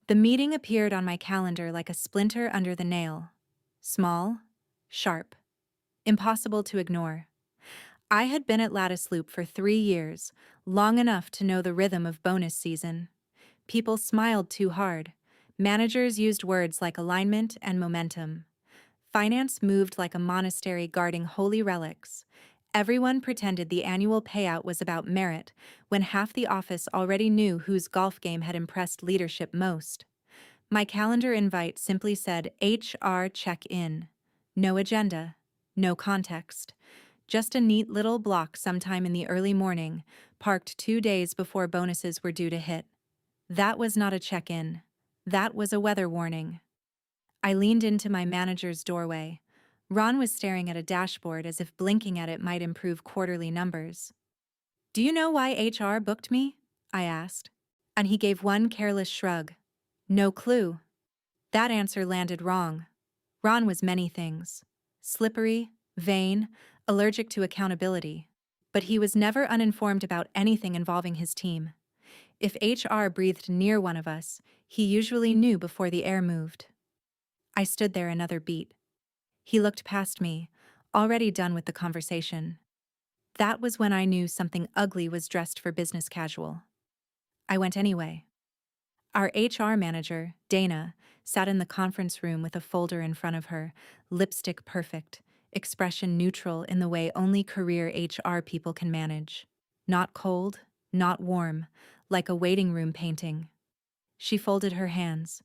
The meeting appeared on my calendar like a splinter under the nail. Small, sharp, impossible to ignore. I had been at Lattice Loop for 3 years, long enough to know the rhythm of bonus season. People smiled too hard. Managers used words like alignment and momentum. Finance moved like a monastery guarding holy relics. Everyone pretended the annual payout was about merit, when half the office already knew whose golf game had impressed leadership most. My calendar invite simply said HR check-in. No agenda, no context. Just a neat little block sometime in the early morning, parked 2 days before bonuses were due to hit. That was not a check-in. That was a weather warning. I leaned into my manager's doorway. Ron was staring at a dashboard as if blinking at it might improve quarterly numbers. "Do you know why HR booked me?" I asked. And he gave one careless shrug. "No clue." That answer landed wrong. Ron was many things. Slippery, vain, allergic to accountability. But he was never uninformed about anything involving his team. If HR breathed near one of us, he usually knew before the air moved. I stood there another beat. He looked past me, already done with the conversation. That was when I knew something ugly was dressed for business casual. I went anyway. Our HR manager, Dana, sat in the conference room with a folder in front of her, lipstick perfect, expression neutral in the way only career HR people can manage. Not cold, not warm, like a waiting room painting. She folded her hands.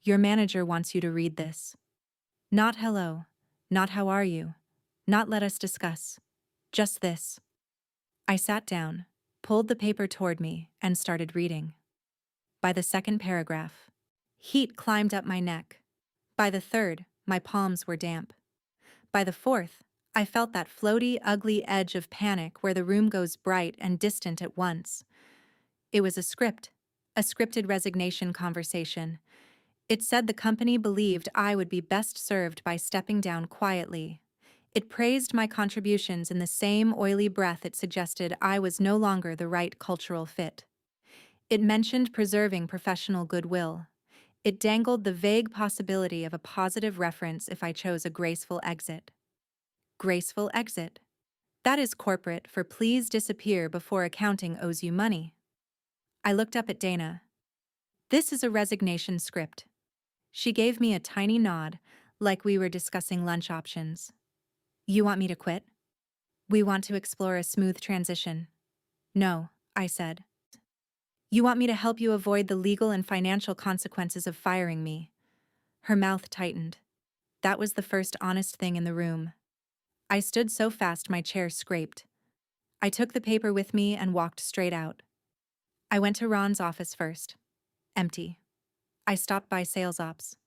"Your manager wants you to read this." Not hello, not how are you, not let us discuss. Just this. I sat down, pulled the paper toward me, and started reading. By the second paragraph, heat climbed up my neck. By the third, my palms were damp. By the fourth, I felt that floaty, ugly edge of panic where the room goes bright and distant at once. It was a scripted resignation conversation. It said the company believed I would be best served by stepping down quietly. It praised my contributions in the same oily breath it suggested I was no longer the right cultural fit. It mentioned preserving professional goodwill. It dangled the vague possibility of a positive reference if I chose a graceful exit. Graceful exit. That is corporate for please disappear before accounting owes you money. I looked up at Dana. "This is a resignation script." She gave me a tiny nod, like we were discussing lunch options. "You want me to quit? We want to explore a smooth transition." "No," I said. "You want me to help you avoid the legal and financial consequences of firing me." Her mouth tightened. That was the first honest thing in the room. I stood so fast my chair scraped. I took the paper with me and walked straight out. I went to Ron's office first. Empty. I stopped by sales ops.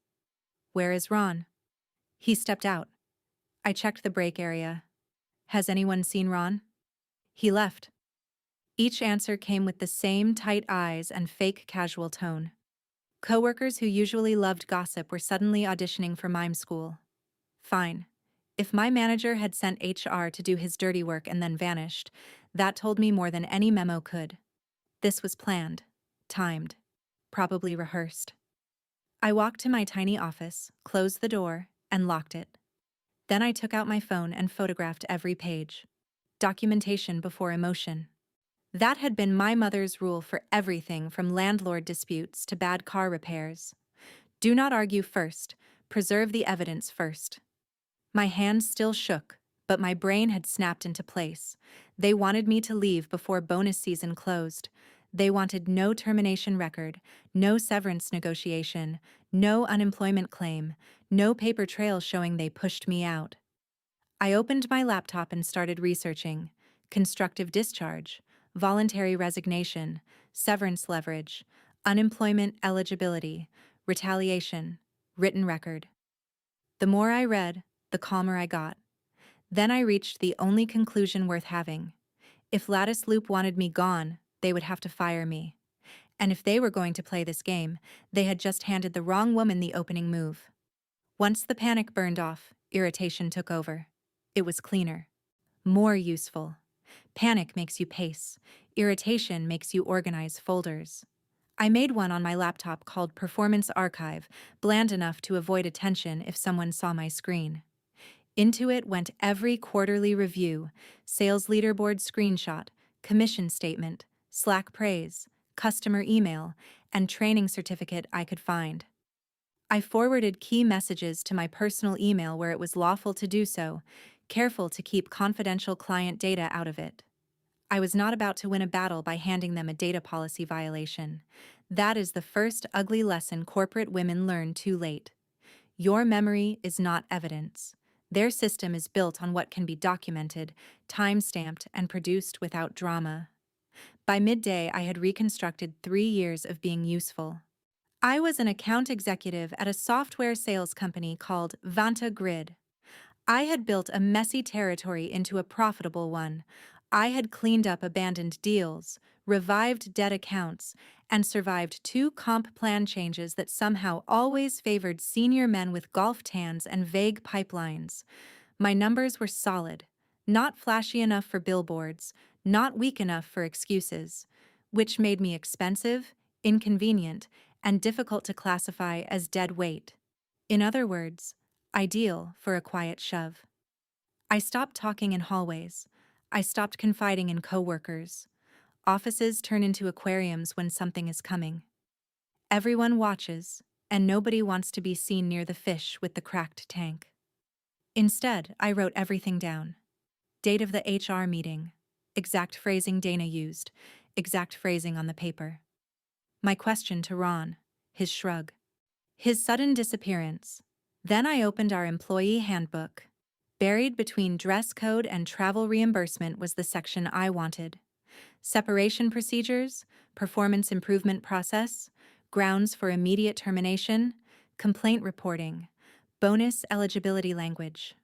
"Where is Ron?" He stepped out. I checked the break area. "Has anyone seen Ron?" "He left." Each answer came with the same tight eyes and fake casual tone. Coworkers who usually loved gossip were suddenly auditioning for mime school. Fine. If my manager had sent HR to do his dirty work and then vanished, that told me more than any memo could. This was planned, timed, probably rehearsed. I walked to my tiny office, closed the door, and locked it. Then I took out my phone and photographed every page. Documentation before emotion. That had been my mother's rule for everything from landlord disputes to bad car repairs. Do not argue first, preserve the evidence first. My hands still shook, but my brain had snapped into place. They wanted me to leave before bonus season closed. They wanted no termination record, no severance negotiation, no unemployment claim, no paper trail showing they pushed me out. I opened my laptop and started researching. Constructive discharge, voluntary resignation, severance leverage, unemployment eligibility, retaliation, written record. The more I read, the calmer I got. Then I reached the only conclusion worth having. If Lattice Loop wanted me gone, they would have to fire me. And if they were going to play this game, they had just handed the wrong woman the opening move. Once the panic burned off, irritation took over. It was cleaner. More useful. Panic makes you pace. Irritation makes you organize folders. I made one on my laptop called Performance Archive, bland enough to avoid attention if someone saw my screen. Into it went every quarterly review, sales leaderboard screenshot, commission statement, Slack praise, customer email, and training certificate I could find. I forwarded key messages to my personal email where it was lawful to do so, careful to keep confidential client data out of it. I was not about to win a battle by handing them a data policy violation. That is the first ugly lesson corporate women learn too late. Your memory is not evidence. Their system is built on what can be documented, time-stamped, and produced without drama. By midday, I had reconstructed 3 years of being useful. I was an account executive at a software sales company called Vanta Grid. I had built a messy territory into a profitable one. I had cleaned up abandoned deals, revived dead accounts, and survived 2 comp plan changes that somehow always favored senior men with golf tans and vague pipelines. My numbers were solid, not flashy enough for billboards, not weak enough for excuses, which made me expensive, inconvenient, and difficult to classify as dead weight. In other words, ideal for a quiet shove. I stopped talking in hallways. I stopped confiding in coworkers. Offices turn into aquariums when something is coming. Everyone watches, and nobody wants to be seen near the fish with the cracked tank. Instead, I wrote everything down. Date of the HR meeting, exact phrasing Dana used, exact phrasing on the paper. My question to Ron, his shrug. His sudden disappearance. Then I opened our employee handbook. Buried between dress code and travel reimbursement was the section I wanted. Separation procedures, performance improvement process, grounds for immediate termination, complaint reporting, bonus eligibility language.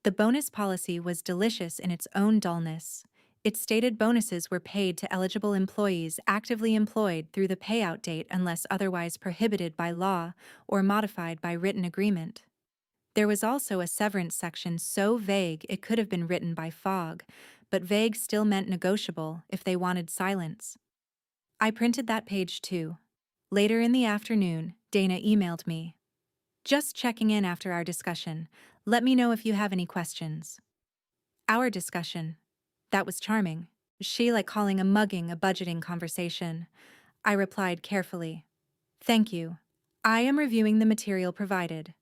The bonus policy was delicious in its own dullness. It stated bonuses were paid to eligible employees actively employed through the payout date unless otherwise prohibited by law or modified by written agreement. There was also a severance section so vague it could have been written by fog, but vague still meant negotiable if they wanted silence. I printed that page too. Later in the afternoon, Dana emailed me. Just checking in after our discussion. Let me know if you have any questions. Our discussion. That was charming. She like calling a mugging a budgeting conversation. I replied carefully. Thank you. I am reviewing the material provided.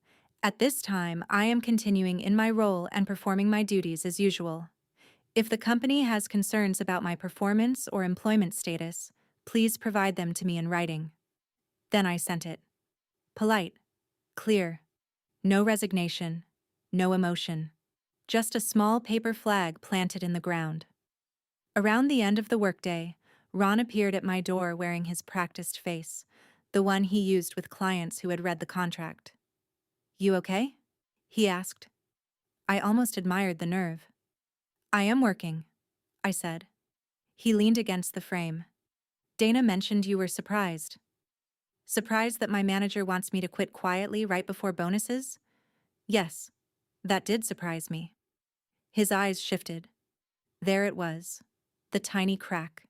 At this time, I am continuing in my role and performing my duties as usual. If the company has concerns about my performance or employment status, please provide them to me in writing. Then I sent it. Polite. Clear. No resignation. No emotion. Just a small paper flag planted in the ground. Around the end of the workday, Ron appeared at my door wearing his practiced face, the one he used with clients who had read the contract. You okay? He asked. I almost admired the nerve. I am working, I said. He leaned against the frame. Dana mentioned you were surprised. Surprised that my manager wants me to quit quietly right before bonuses? Yes, that did surprise me. His eyes shifted. There it was, the tiny crack.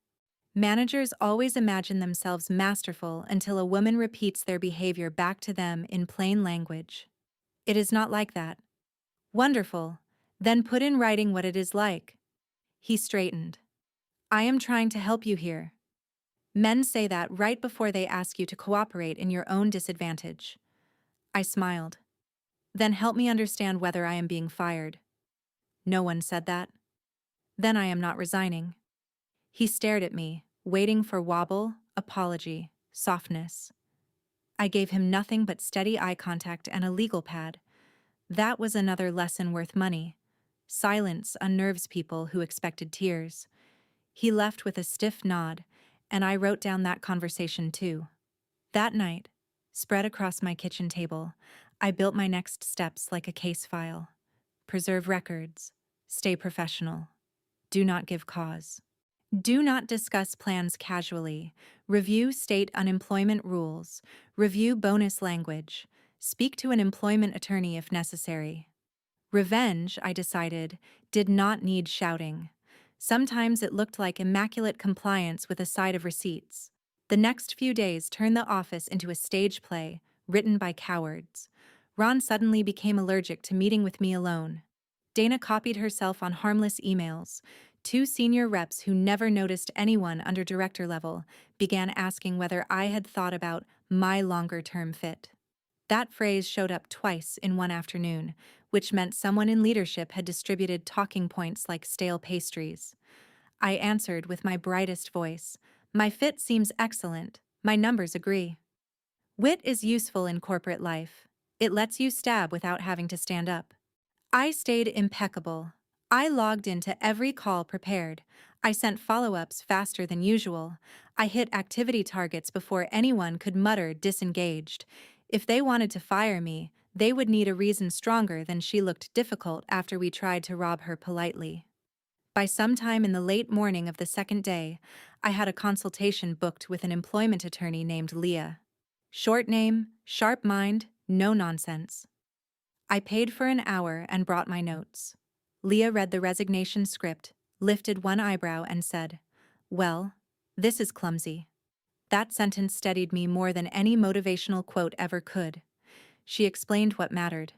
Managers always imagine themselves masterful until a woman repeats their behavior back to them in plain language. It is not like that. Wonderful. Then put in writing what it is like. He straightened. I am trying to help you here. Men say that right before they ask you to cooperate in your own disadvantage. I smiled. Then help me understand whether I am being fired. No one said that. Then I am not resigning. He stared at me, waiting for wobble, apology, softness. I gave him nothing but steady eye contact and a legal pad. That was another lesson worth money. Silence unnerves people who expected tears. He left with a stiff nod, and I wrote down that conversation too. That night, spread across my kitchen table, I built my next steps like a case file. Preserve records. Stay professional. Do not give cause. Do not discuss plans casually. Review state unemployment rules. Review bonus language. Speak to an employment attorney if necessary. Revenge, I decided, did not need shouting. Sometimes it looked like immaculate compliance with a side of receipts. The next few days turned the office into a stage play, written by cowards. Ron suddenly became allergic to meeting with me alone. Dana copied herself on harmless emails. Two senior reps who never noticed anyone under director level began asking whether I had thought about my longer-term fit. That phrase showed up twice in one afternoon, which meant someone in leadership had distributed talking points like stale pastries. I answered with my brightest voice, "My fit seems excellent. My numbers agree." Wit is useful in corporate life. It lets you stab without having to stand up. I stayed impeccable. I logged into every call prepared. I sent follow-ups faster than usual. I hit activity targets before anyone could mutter disengaged. If they wanted to fire me, they would need a reason stronger than she looked difficult after we tried to rob her politely. By sometime in the late morning of the second day, I had a consultation booked with an employment attorney named Leah. Short name, sharp mind, no nonsense. I paid for an hour and brought my notes. Leah read the resignation script, lifted one eyebrow and said, "Well, this is clumsy." That sentence steadied me more than any motivational quote ever could. She explained what mattered.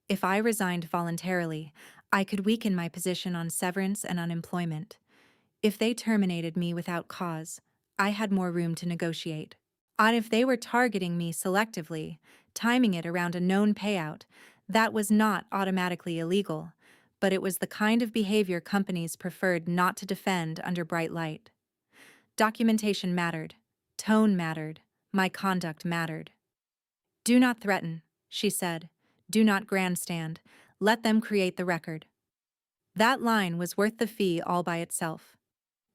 If I resigned voluntarily, I could weaken my position on severance and unemployment. If they terminated me without cause, I had more room to negotiate. And if they were targeting me selectively, timing it around a known payout, that was not automatically illegal, but it was the kind of behavior companies preferred not to defend under bright light. Documentation mattered. Tone mattered. My conduct mattered. "Do not threaten," she said. "Do not grandstand. Let them create the record." That line was worth the fee all by itself.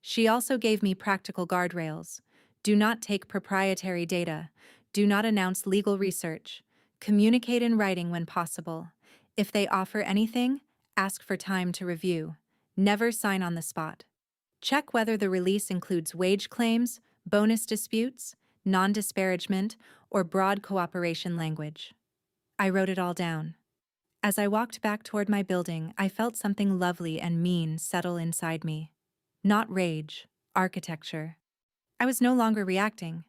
She also gave me practical guardrails. Do not take proprietary data. Do not announce legal research. Communicate in writing when possible. If they offer anything, ask for time to review. Never sign on the spot. Check whether the release includes wage claims, bonus disputes, non-disparagement, or broad cooperation language. I wrote it all down. As I walked back toward my building, I felt something lovely and mean settle inside me. Not rage, architecture. I was no longer reacting.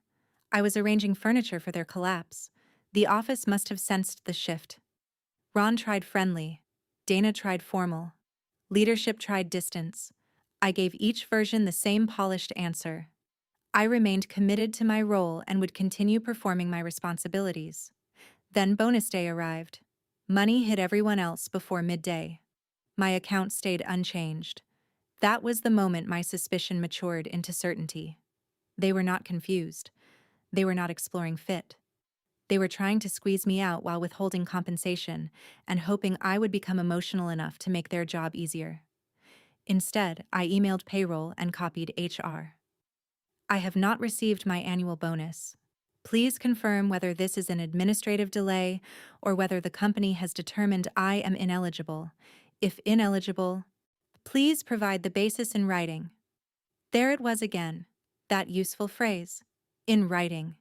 I was arranging furniture for their collapse. The office must have sensed the shift. Ron tried friendly. Dana tried formal. Leadership tried distance. I gave each version the same polished answer. I remained committed to my role and would continue performing my responsibilities. Then bonus day arrived. Money hit everyone else before midday. My account stayed unchanged. That was the moment my suspicion matured into certainty. They were not confused. They were not exploring fit. They were trying to squeeze me out while withholding compensation and hoping I would become emotional enough to make their job easier. Instead, I emailed payroll and copied HR. "I have not received my annual bonus. Please confirm whether this is an administrative delay or whether the company has determined I am ineligible. If ineligible, please provide the basis in writing." There it was again, that useful phrase. In writing.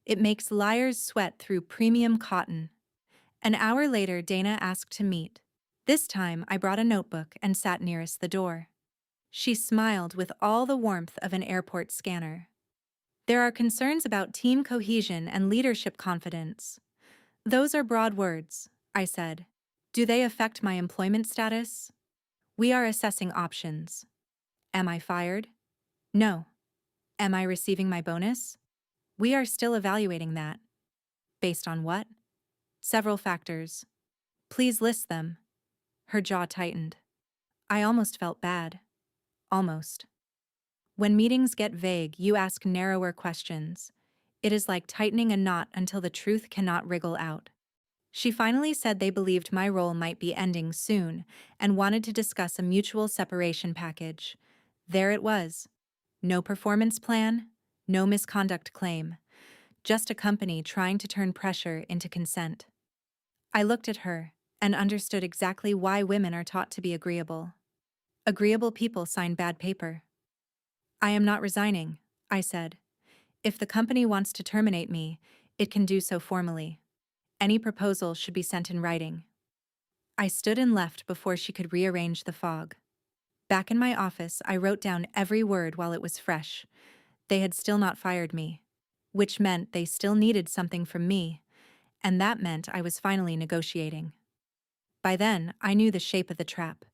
It makes liars sweat through premium cotton. An hour later, Dana asked to meet. This time, I brought a notebook and sat nearest the door. She smiled with all the warmth of an airport scanner. "There are concerns about team cohesion and leadership confidence." "Those are broad words," I said. "Do they affect my employment status?" "We are assessing options." "Am I fired?" "No." "Am I receiving my bonus?" "We are still evaluating that." "Based on what?" "Several factors." "Please list them." Her jaw tightened. I almost felt bad. Almost. When meetings get vague, you ask narrower questions. It is like tightening a knot until the truth cannot wriggle out. She finally said they believed my role might be ending soon and wanted to discuss a mutual separation package. There it was. No performance plan, no misconduct claim. Just a company trying to turn pressure into consent. I looked at her and understood exactly why women are taught to be agreeable. Agreeable people sign bad paper. "I am not resigning," I said. "If the company wants to terminate me, it can do so formally. Any proposal should be sent in writing." I stood and left before she could rearrange the fog. Back in my office, I wrote down every word while it was fresh. They had still not fired me. which meant they still needed something from me, and that meant I was finally negotiating. By then, I knew the shape of the trap.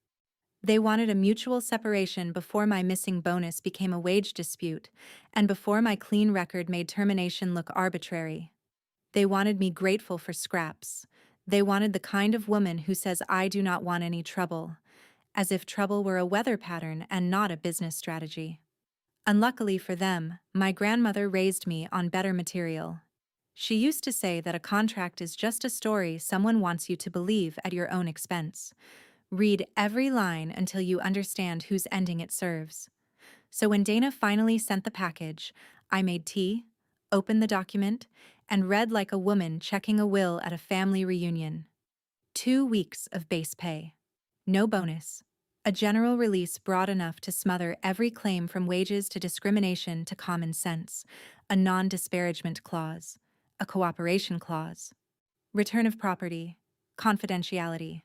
They wanted a mutual separation before my missing bonus became a wage dispute, and before my clean record made termination look arbitrary. They wanted me grateful for scraps. They wanted the kind of woman who says, "I do not want any trouble," as if trouble were a weather pattern and not a business strategy. Unluckily for them, my grandmother raised me on better material. She used to say that a contract is just a story someone wants you to believe at your own expense. Read every line until you understand whose ending it serves. So when Dana finally sent the package, I made tea, opened the document, and read like a woman checking a will at a family reunion. 2 weeks of base pay. No bonus. A general release broad enough to smother every claim from wages to discrimination to common sense. A non-disparagement clause. A cooperation clause. Return of property. Confidentiality.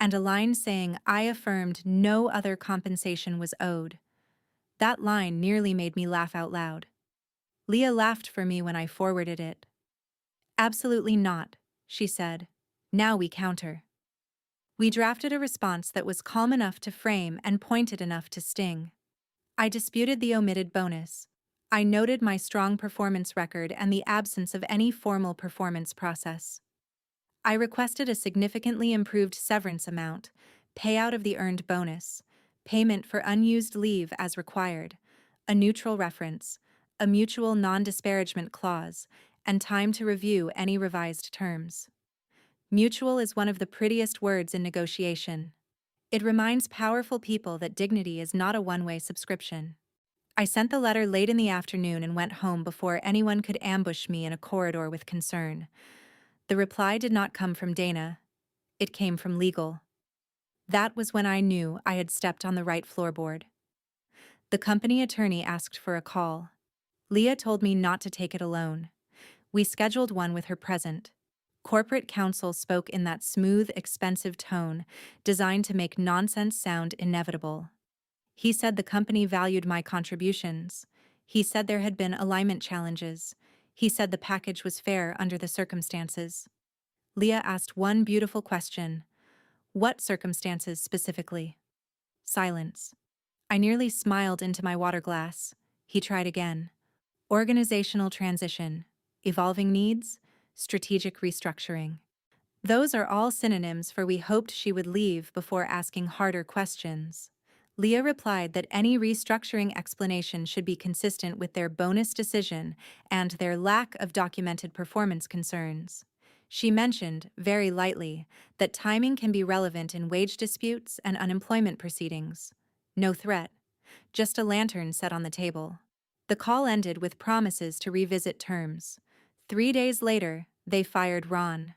And a line saying I affirmed no other compensation was owed. That line nearly made me laugh out loud. Leah laughed for me when I forwarded it. "Absolutely not," she said. "Now we counter." We drafted a response that was calm enough to frame and pointed enough to sting. I disputed the omitted bonus. I noted my strong performance record and the absence of any formal performance process. I requested a significantly improved severance amount, payout of the earned bonus, payment for unused leave as required, a neutral reference, a mutual non-disparagement clause, and time to review any revised terms. Mutual is one of the prettiest words in negotiation. It reminds powerful people that dignity is not a one-way subscription. I sent the letter late in the afternoon and went home before anyone could ambush me in a corridor with concern. The reply did not come from Dana. It came from legal. That was when I knew I had stepped on the right floorboard. The company attorney asked for a call. Leah told me not to take it alone. We scheduled one with her present. Corporate counsel spoke in that smooth, expensive tone, designed to make nonsense sound inevitable. He said the company valued my contributions. He said there had been alignment challenges. He said the package was fair under the circumstances. Leah asked one beautiful question. What circumstances specifically? Silence. I nearly smiled into my water glass. He tried again. Organizational transition, evolving needs, strategic restructuring. Those are all synonyms for we hoped she would leave before asking harder questions. Leah replied that any restructuring explanation should be consistent with their bonus decision and their lack of documented performance concerns. She mentioned, very lightly, that timing can be relevant in wage disputes and unemployment proceedings. No threat, just a lantern set on the table. The call ended with promises to revisit terms. 3 days later, they fired Ron.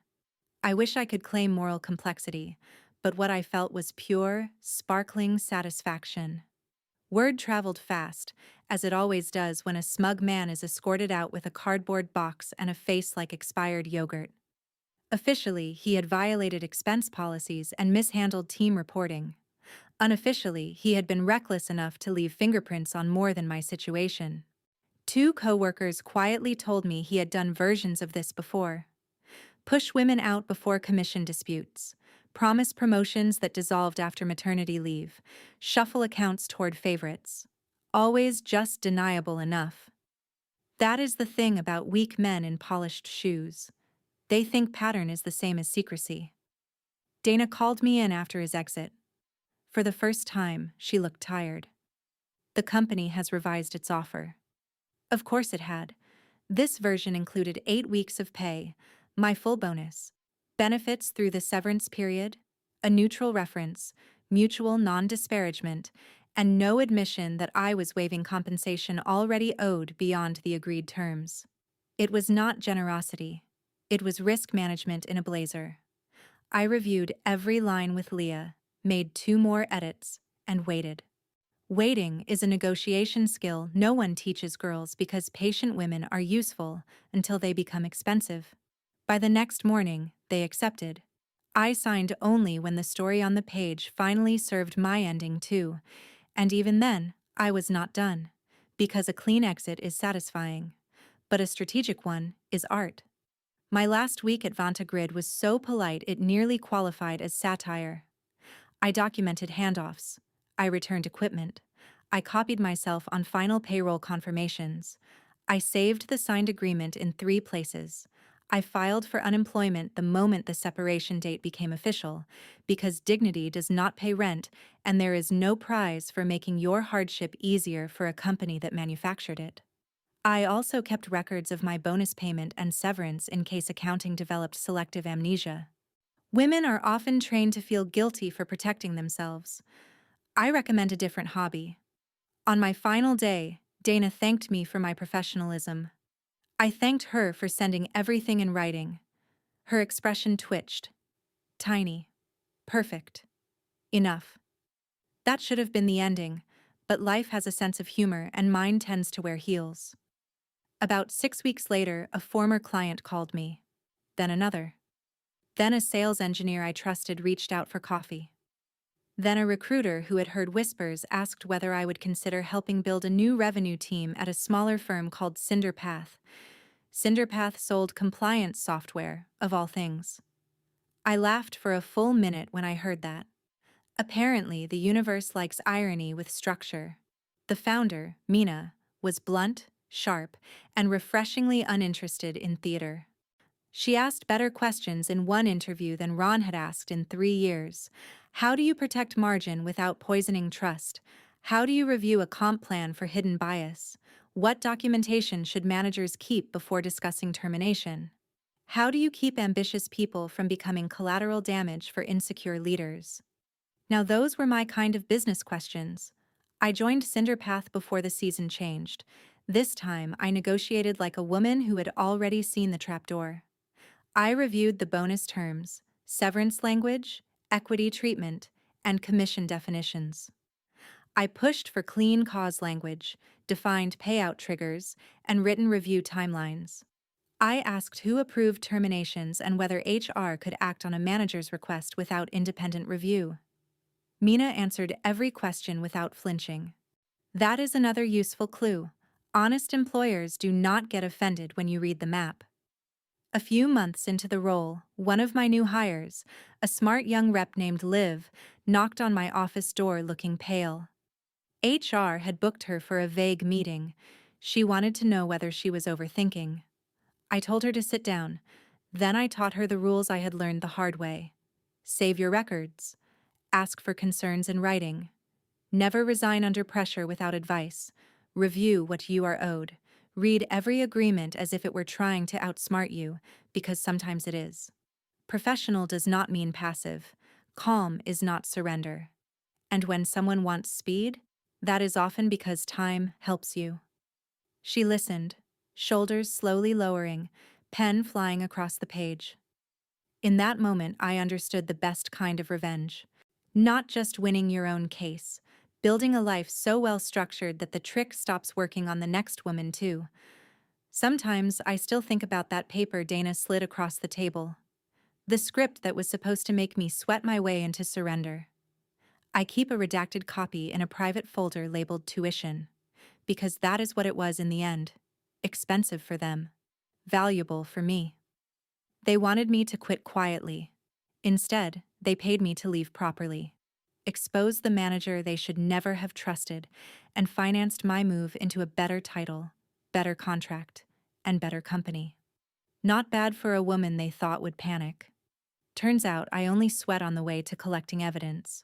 I wish I could claim moral complexity, but what I felt was pure, sparkling satisfaction. Word traveled fast, as it always does when a smug man is escorted out with a cardboard box and a face like expired yogurt. Officially, he had violated expense policies and mishandled team reporting. Unofficially, he had been reckless enough to leave fingerprints on more than my situation. 2 coworkers quietly told me he had done versions of this before. Push women out before commission disputes, promise promotions that dissolved after maternity leave, shuffle accounts toward favorites. Always just deniable enough. That is the thing about weak men in polished shoes. They think pattern is the same as secrecy. Dana called me in after his exit. For the first time, she looked tired. The company has revised its offer. Of course it had. This version included 8 weeks of pay, my full bonus, benefits through the severance period, a neutral reference, mutual non-disparagement, and no admission that I was waiving compensation already owed beyond the agreed terms. It was not generosity. It was risk management in a blazer. I reviewed every line with Leah, made 2 more edits, and waited. Waiting is a negotiation skill no one teaches girls because patient women are useful until they become expensive. By the next morning, they accepted. I signed only when the story on the page finally served my ending too, and even then, I was not done, because a clean exit is satisfying. but a strategic one is art. My last week at Vantagrid was so polite it nearly qualified as satire. I documented handoffs. I returned equipment. I copied myself on final payroll confirmations. I saved the signed agreement in 3 places. I filed for unemployment the moment the separation date became official, because dignity does not pay rent, and there is no prize for making your hardship easier for a company that manufactured it. I also kept records of my bonus payment and severance in case accounting developed selective amnesia. Women are often trained to feel guilty for protecting themselves. I recommend a different hobby. On my final day, Dana thanked me for my professionalism. I thanked her for sending everything in writing. Her expression twitched. Tiny. Perfect. Enough. That should have been the ending, but life has a sense of humor and mine tends to wear heels. About 6 weeks later, a former client called me. Then another. Then a sales engineer I trusted reached out for coffee. Then a recruiter who had heard whispers asked whether I would consider helping build a new revenue team at a smaller firm called Cinderpath. Cinderpath sold compliance software, of all things. I laughed for a full minute when I heard that. Apparently, the universe likes irony with structure. The founder, Mina, was blunt, sharp, and refreshingly uninterested in theater. She asked better questions in one interview than Ron had asked in 3 years. How do you protect margin without poisoning trust? How do you review a comp plan for hidden bias? What documentation should managers keep before discussing termination? How do you keep ambitious people from becoming collateral damage for insecure leaders? Now those were my kind of business questions. I joined Cinderpath before the season changed. This time, I negotiated like a woman who had already seen the trapdoor. I reviewed the bonus terms, severance language, equity treatment, and commission definitions. I pushed for clean cause language, defined payout triggers, and written review timelines. I asked who approved terminations and whether HR could act on a manager's request without independent review. Mina answered every question without flinching. That is another useful clue. Honest employers do not get offended when you read the map. A few months into the role, one of my new hires, a smart young rep named Liv, knocked on my office door looking pale. HR had booked her for a vague meeting. She wanted to know whether she was overthinking. I told her to sit down. Then I taught her the rules I had learned the hard way. Save your records. Ask for concerns in writing. Never resign under pressure without advice. Review what you are owed. Read every agreement as if it were trying to outsmart you, because sometimes it is. Professional does not mean passive. Calm is not surrender. And when someone wants speed, that is often because time helps you. She listened, shoulders slowly lowering, pen flying across the page. In that moment, I understood the best kind of revenge. Not just winning your own case, building a life so well structured that the trick stops working on the next woman too. Sometimes I still think about that paper Dana slid across the table. The script that was supposed to make me sweat my way into surrender. I keep a redacted copy in a private folder labeled tuition, because that is what it was in the end. Expensive for them. Valuable for me. They wanted me to quit quietly. Instead, they paid me to leave properly. Exposed the manager they should never have trusted, and financed my move into a better title, better contract, and better company. Not bad for a woman they thought would panic. Turns out I only sweat on the way to collecting evidence.